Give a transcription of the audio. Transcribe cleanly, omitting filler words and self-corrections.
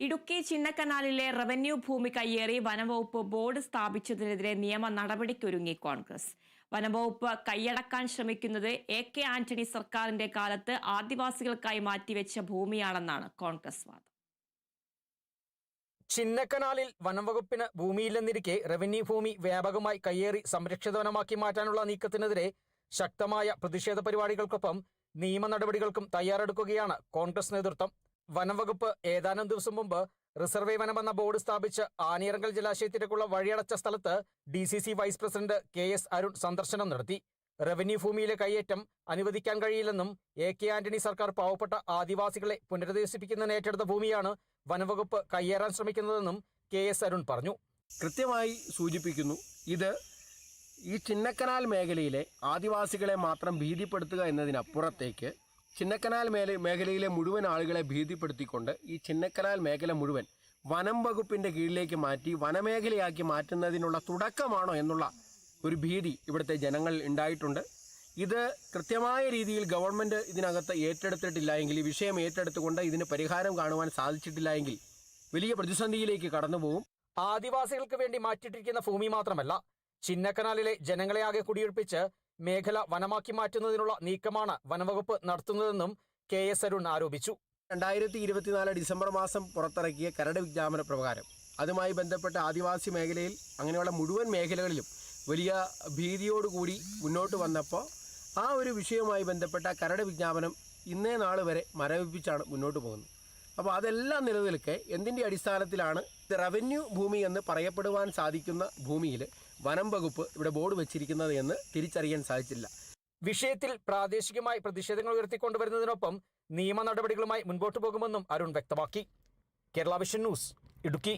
Idukki ചിന്നക്കനാലിലെ revenue ഭൂമി കയ്യേറി വനംവകുപ്പ് ബോർഡ് സ്ഥാപിച്ചതിനെതിരെ നിയമ നടപടിക്കൊരുങ്ങി കോൺഗ്രസ്. വനംവകുപ്പ് കൈയടക്കാൻ ശ്രമിക്കുന്നത് എ.കെ. ആന്റണി സർക്കാരിന്റെ കാലത്ത് ആദിവാസികൾക്കായി മാറ്റിവെച്ച ഭൂമിയാണെന്നാണ് കോൺഗ്രസ് വാദം. ചിന്നക്കനാലിൽ വനംവകുപ്പിന് ഭൂമിയില്ലെന്നിരിക്കെ റവന്യൂ ഭൂമി വ്യാപകമായി കയ്യേറി സംരക്ഷിത വനമാക്കി മാറ്റാനുള്ള നീക്കത്തിനെതിരെ ശക്തമായ പ്രതിഷേധ പരിപാടികൾക്കൊപ്പം നിയമ നടപടികൾക്കും തയ്യാറെടുക്കുകയാണ് കോൺഗ്രസ് നേതൃത്വം. വനംവകുപ്പ് ഏതാനും ദിവസം മുമ്പ് റിസർവേ വനമെന്ന ബോർഡ് സ്ഥാപിച്ച് ആനിയിറങ്കൽ ജലാശയത്തിലേക്കുള്ള വഴിയടച്ച സ്ഥലത്ത് DCC vice president KS Arun സന്ദർശനം നടത്തി. റവന്യൂ ഭൂമിയിലെ കയ്യേറ്റം അനുവദിക്കാൻ കഴിയില്ലെന്നും A.K. ആന്റണി സർക്കാർ പാവപ്പെട്ട ആദിവാസികളെ പുനരധിവസിപ്പിക്കുന്നതിന് ഏറ്റെടുത്ത ഭൂമിയാണ് വനംവകുപ്പ് കയ്യേറാൻ ശ്രമിക്കുന്നതെന്നും KS അരുൺ പറഞ്ഞു. കൃത്യമായി സൂചിപ്പിക്കുന്നു, ഇത് ഈ ചിന്നക്കനാൽ മേഖലയിലെ ആദിവാസികളെ മാത്രം ഭീതിപ്പെടുത്തുക എന്നതിനപ്പുറത്തേക്ക് ചിന്നക്കനാൽ മേഖലയിലെ മുഴുവൻ ആളുകളെ ഭീതിപ്പെടുത്തിക്കൊണ്ട് ഈ ചിന്നക്കനാൽ മേഖല മുഴുവൻ വനം വകുപ്പിൻ്റെ കീഴിലേക്ക് മാറ്റി വനമേഖലയാക്കി മാറ്റുന്നതിനുള്ള തുടക്കമാണോ എന്നുള്ള ഒരു ഭീതി ഇവിടുത്തെ ജനങ്ങൾ ഉണ്ടായിട്ടുണ്ട്. ഇത് കൃത്യമായ രീതിയിൽ ഗവൺമെൻറ് ഇതിനകത്ത് ഏറ്റെടുത്തിട്ടില്ല എങ്കിൽ, ഈ വിഷയം ഏറ്റെടുത്തുകൊണ്ട് ഇതിന് പരിഹാരം കാണുവാൻ സാധിച്ചിട്ടില്ല എങ്കിൽ വലിയ പ്രതിസന്ധിയിലേക്ക് കടന്നുപോകും. ആദിവാസികൾക്ക് വേണ്ടി മാറ്റിയിട്ടിരിക്കുന്ന ഭൂമി മാത്രമല്ല, ചിന്നക്കനാലിലെ ജനങ്ങളെയാകെ കുടിയൊഴിപ്പിച്ച് മേഖല വനമാക്കി മാറ്റുന്നതിനുള്ള നീക്കമാണ് വനംവകുപ്പ് നടത്തുന്നതെന്നും KS അരുൺ ആരോപിച്ചു. 2024 ഡിസംബർ മാസം പുറത്തിറക്കിയ കരട് വിജ്ഞാപന പ്രകാരം അതുമായി ബന്ധപ്പെട്ട ആദിവാസി മേഖലയിൽ അങ്ങനെയുള്ള മുഴുവൻ മേഖലകളിലും വലിയ ഭീതിയോടുകൂടി മുന്നോട്ട് വന്നപ്പോൾ ആ ഒരു വിഷയവുമായി ബന്ധപ്പെട്ട കരട് വിജ്ഞാപനം ഇന്നേ നാൾ വരെ മരവിപ്പിച്ചാണ് മുന്നോട്ട് പോകുന്നത്. അപ്പോൾ അതെല്ലാം നിലനിൽക്കെ എന്തിൻ്റെ അടിസ്ഥാനത്തിലാണ് റവന്യൂ ഭൂമി എന്ന് പറയപ്പെടുവാൻ സാധിക്കുന്ന ഭൂമിയിൽ വനം വകുപ്പ് ഇവിടെ ബോർഡ് വെച്ചിരിക്കുന്നത് എന്ന് തിരിച്ചറിയാൻ സാധിച്ചില്ല. വിഷയത്തിൽ പ്രാദേശികമായി പ്രതിഷേധങ്ങൾ ഉയർത്തിക്കൊണ്ടുവരുന്നതിനൊപ്പം നിയമ നടപടികളുമായി മുൻപോട്ടു പോകുമെന്നും അരുൺ വ്യക്തമാക്കി. Kerala vision news, Idukki.